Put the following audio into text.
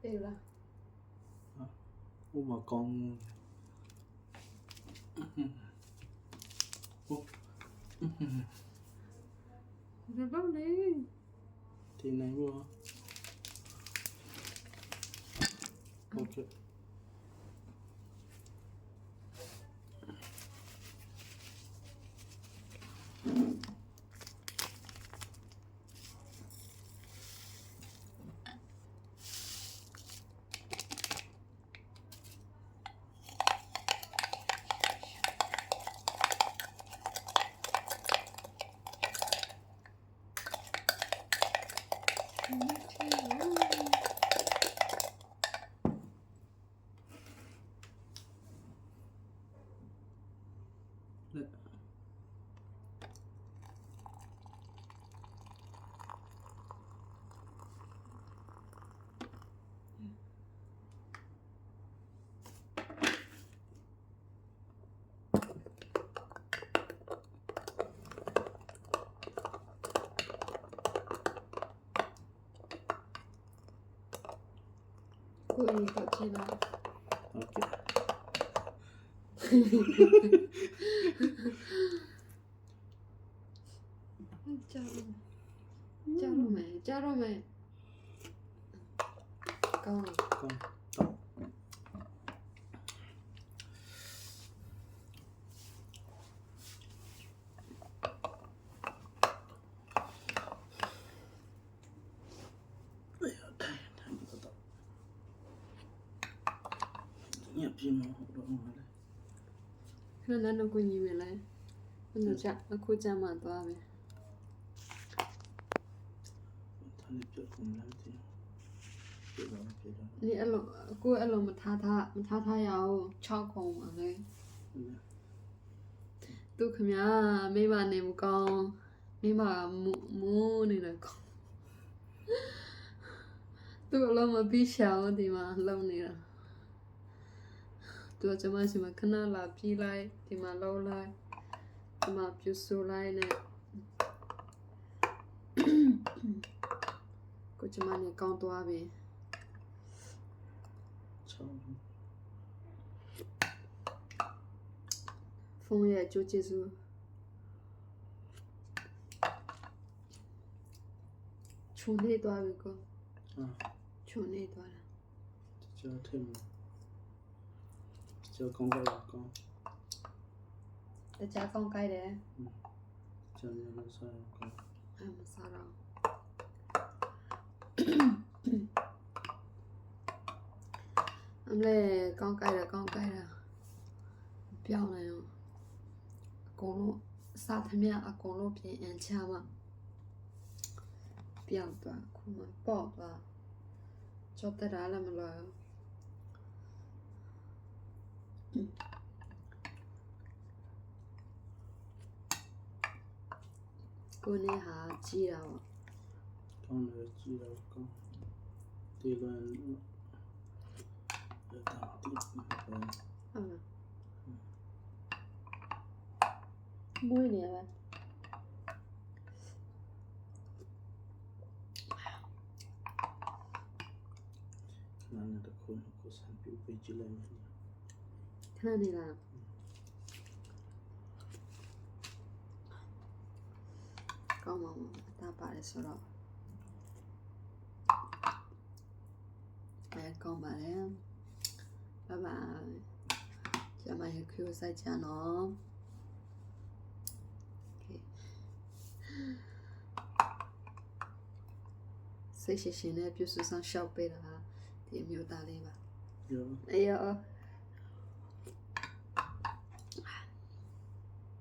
对了，我嘛讲，你帮你，ที่ไหนวะโอเค故意搞起来。 โอเค 加入没？加入没？高了。 ก่อนต่อเนี่ยพี่น้องร้องมาเลย 那能归你们来？那家那可加蛮多呗。 ท่านเกิดผมแล้วจริงเกิดแล้วเกิดแล้ว 你အဲ့လိုကိုအဲ့လိုမထားရအောင်6ခုပါလေသူခမမိမနေမကောင်းမိမမူးနေတယ်ကောင်းသူအလုံးမပြီးချအောင်ဒီမှာလုံနေတာသူကကျမရှိမခဏလာပြီးလိုက်ဒီမှာလုံလိုက်ဒီမှာပြူဆူလိုက်နဲ့ကိုကျမနေကောင်းသွားပြီ ชอบ ဖုန်းရဲ့အကျိုးကျေးဇူးချုံနေသွားပြီကော อ่า ချုံနေသွားတာ เจอเทมเจอกองก็กอง တခြားကောင်းကြိုက်တယ် เจอเนี่ยมันใส่กอง မစားတော့အမလေးကောင်းကြိုက်တယ်ပြောင်းနေအောင်အကုန်လုံးစားသမျှအကုန်လုံးပြင်အန်ချမှာပြောင်းသွားခုမှပေါ့သွားကြောက်တဲ့လည်းမလို့ကိုနေဟာကြီးတာပေါ့ กองเลยจีแล้วกองตีกันเดี๋ยวตามติดไป ဟုတ်လားမွေးနေရပါ ขนาดนั้นทุกคนก็สั่งปิวไปจีเลยเนี่ย ခဏနေလားကောင်းပါမအတားပါတယ်ဆိုတော့ကောင်းပါတယ်ဘိုင်ဘိုင်ကျမရခွေးစိုက်ကြနော်စိတ်ရှိရှင်နဲ့ပြုစုဆောင်ရှောက်ပေးတာဒီအမျိုးသားလေးပါ เดี๋ยว အေးရော